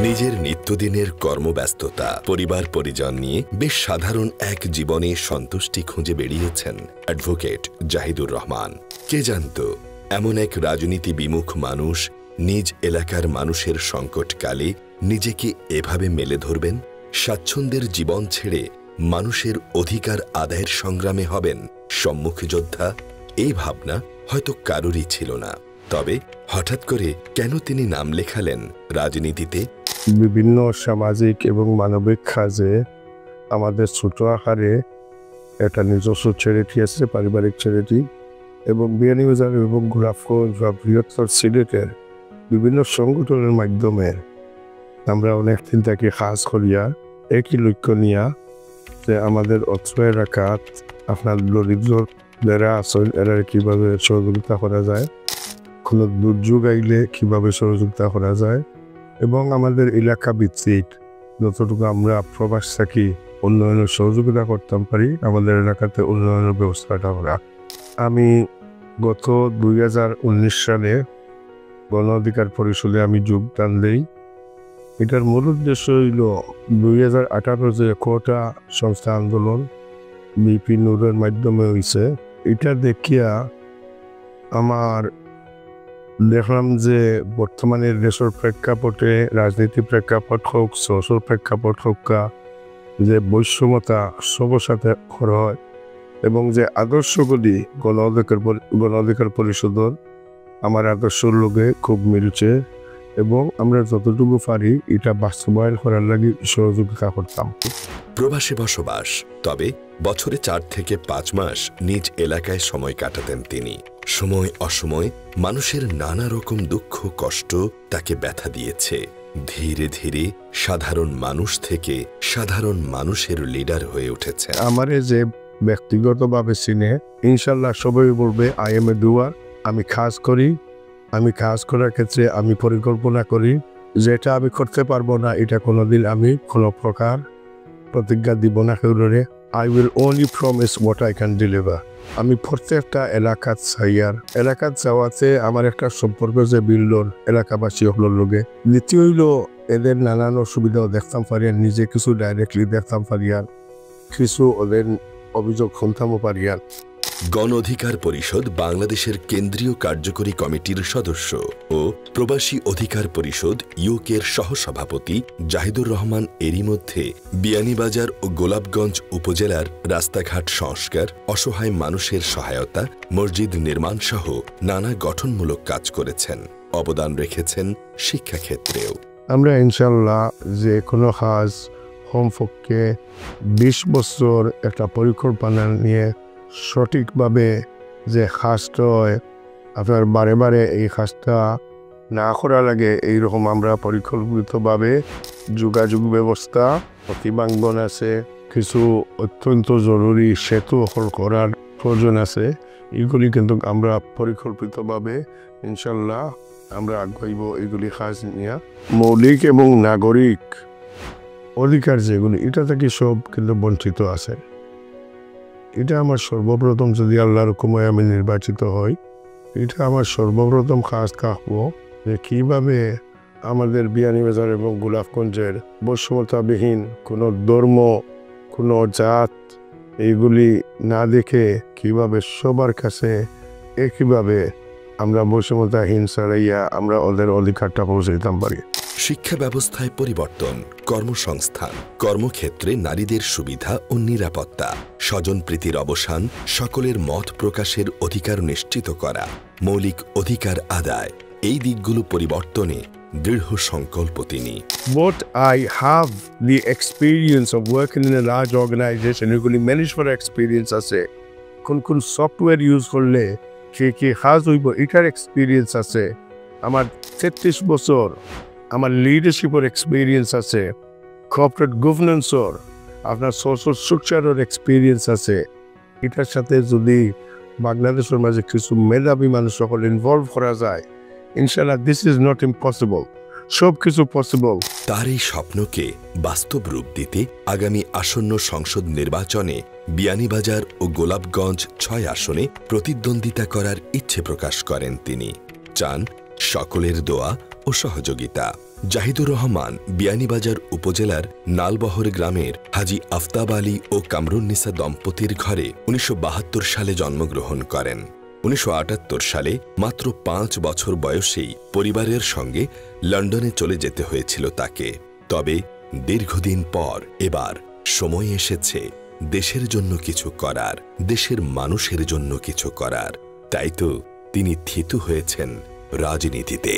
নিজের নিত্যদিনের কর্মব্যস্ততা পরিবার পরিজন নিয়ে বেশ সাধারণ এক জীবনে সন্তুষ্টি খুঁজে বেরিয়েছেন অ্যাডভোকেট জাহিদুর রহমান। কে জানত এমন এক রাজনীতি বিমুখ মানুষ নিজ এলাকার মানুষের সংকটকালে নিজেকে এভাবে মেলে ধরবেন, স্বাচ্ছন্দ্যের জীবন ছেড়ে মানুষের অধিকার আদায়ের সংগ্রামে হবেন সম্মুখ যোদ্ধা। এই ভাবনা হয়তো কারোরই ছিল না। তবে হঠাৎ করে কেন তিনি নাম লেখালেন রাজনীতিতে? বিভিন্ন সামাজিক এবং মানবিক কাজে আমাদের ছোট আকারে একটা নিজস্ব চ্যারিটি আছে, পারিবারিক চ্যারিটি, এবং বিয়ানীবাজার এবং গোলাপগঞ্জ বা বৃহত্তর সিলেটের বিভিন্ন সংগঠনের মাধ্যমে আমরা অনেক দিন থেকে কাজ করিয়া একই লক্ষ্য নিয়া যে আমাদের অত্র এলাকাত আপনার দরিদ্র যারা আছেন এরা কীভাবে সহযোগিতা করা যায়, কোনো দুর্যোগ আইলে কীভাবে সহযোগিতা করা যায়, এবং আমাদের এলাকা ভিত্তিক যতটুকু আমরা প্রবাস থাকি উন্নয়নের সহযোগিতা করতে পারি আমাদের এলাকাতে উন্নয়নের ব্যবস্থাটা করা। আমি গত 2019 সালে গণ অধিকার পরিষদে আমি যোগদান দিই। এটার মূল উদ্দেশ্য হইল 2018 যে কোটা সংস্থা আন্দোলন বিপি নূরের মাধ্যমে হয়েছে, এটা দেখিয়া আমার দেখলাম যে বর্তমানে দেশের প্রেক্ষাপটে রাজনীতি প্রেক্ষাপট হোক, সোশ্যাল প্রেক্ষাপট হোক, যে বৈষম্যতা সবার সাথে করা হয় এবং যে আদর্শগুলি গণ অধিকার পরিষদের আমার আদর্শর লোকে খুব মিলছে এবং আমরা যতটুকু পারি এটা বাস্তবায়ন করার লাগে সহযোগিতা করতাম। প্রবাসে বসবাস, তবে বছরে 4 থেকে 5 মাস নিজ এলাকায় সময় কাটাতেন তিনি। সময় অসময় মানুষের নানা রকম দুঃখ কষ্ট তাকে ব্যথা দিয়েছে। ধীরে ধীরে সাধারণ মানুষ থেকে সাধারণ মানুষের লিডার হয়ে উঠেছে। আমারে যে ব্যক্তিগতভাবে চিনে ইনশাল্লাহ সবাই বলবে আই এম এ ডুয়ার। আমি কাজ করি, আমি কাজ করার ক্ষেত্রে আমি পরিকল্পনা করি, যেটা আমি করতে পারবো না এটা কোনোদিন আমি কোনো প্রকার প্রতিজ্ঞা দিব না কাউরে। I will only promise what I can deliver. আমি প্রত্যেকটা এলাকাত এলাকাত যাওয়াতে আমার একটা সম্পর্ক যে বিল্ডর এলাকাবাসী হলোর লোকে। দ্বিতীয় হইল এদের নানান অসুবিধাও দেখতাম পারিয়ার, নিজে কিছু ডাইরেক্টলি দেখতাম পারিয়ার, কিছু ওদের অভিযোগ শুনতামও পারিয়ার। গণ অধিকার পরিষদ বাংলাদেশের কেন্দ্রীয় কার্যকরী কমিটির সদস্য ও প্রবাসী অধিকার পরিষদ ইউকের সহসভাপতি জাহিদুর রহমান এরই মধ্যে বিয়ানীবাজার ও গোলাপগঞ্জ উপজেলার রাস্তাঘাট সংস্কার, অসহায় মানুষের সহায়তা, মসজিদ নির্মাণ সহ নানা গঠনমূলক কাজ করেছেন। অবদান রেখেছেন শিক্ষাক্ষেত্রেও। আমরা ইনশাল্লাহ যে কোনো কাজ কমপক্ষে 20 বছর একটা পরিকল্পনা নিয়ে সঠিকভাবে যে কাজটা হয় আপনার বারে বারে এই কাজটা না করা লাগে এইরকম আমরা পরিকল্পিতভাবে যোগাযোগ ব্যবস্থা অতিবাঙ্গন আছে, কিছু অত্যন্ত জরুরি সেতু করার প্রয়োজন আছে, এগুলি কিন্তু আমরা পরিকল্পিতভাবে ইনশাল্লাহ আমরা আগাইব এইগুলি কাজ নিয়ে। মৌলিক এবং নাগরিক অধিকার যেগুলি এটা থেকে সব কিন্তু বঞ্চিত আছে। এটা আমার সর্বপ্রথম যদি আল্লাহর হুকুমে আমি নির্বাচিত হই, এটা আমার সর্বপ্রথম কাজ থাকবো যে কীভাবে আমাদের বিয়ানীবাজার এবং গোলাপগঞ্জের বৈষম্যতাবিহীন কোনো ধর্ম, কোনো জাত এইগুলি না দেখে কীভাবে সবার কাছে একইভাবে আমরা বৈষম্যতাহীন ছাড়াইয়া আমরা ওদের অধিকারটা পৌঁছে দিতাম পারি। শিক্ষা ব্যবস্থায় পরিবর্তন, কর্মসংস্থান, কর্মক্ষেত্রে নারীদের সুবিধা ও নিরাপত্তা, স্বজনপ্রীতির অবসান, সকলের মত প্রকাশের অধিকার নিশ্চিত করা, মৌলিক অধিকার আদায়, এই দিকগুলো পরিবর্তনে দৃঢ় সংকল্প তিনি। But I have the experience of working in a large organization, এগুলি ম্যানেজ করার এক্সপিরিয়েন্স আছে, কোন সফটওয়্যার ইউজ করলে কে কাজ হইব এটার এক্সপিরিয়েন্স আছে, আমার 33 বছর আমার লিডারশিপের এক্সপিরিয়েন্স আছে, কর্পোরেট গভর্নেন্সর আপনার সোশ্যাল স্ট্রাকচারের এক্সপিরিয়েন্স আছে। এটার সাথে যদি বাংলাদেশের মাঝে কিছু মেধাবী মানুষ সকল ইনভলভ করা যায় ইনশাল্লাহ দিস ইজ নট ইম্পসিবল, সব কিছু পসিবল। তার এই স্বপ্নকে বাস্তব রূপ দিতে আগামী আসন্ন সংসদ নির্বাচনে বিয়ানীবাজার ও গোলাপগঞ্জ 6 আসনে প্রতিদ্বন্দ্বিতা করার ইচ্ছে প্রকাশ করেন তিনি। চান সকলের দোয়া ও সহযোগিতা। জাহিদুর রহমান বিয়ানীবাজার উপজেলার নালবহর গ্রামের হাজী আফতাব আলী ও কামরুন্নিসা দম্পতির ঘরে 1972 সালে জন্মগ্রহণ করেন। 1978 সালে মাত্র 5 বছর বয়সেই পরিবারের সঙ্গে লন্ডনে চলে যেতে হয়েছিল তাকে। তবে দীর্ঘদিন পর এবার সময় এসেছে দেশের জন্য কিছু করার, দেশের মানুষের জন্য কিছু করার। তাই তো তিনি থিতু হয়েছেন রাজনীতিতে।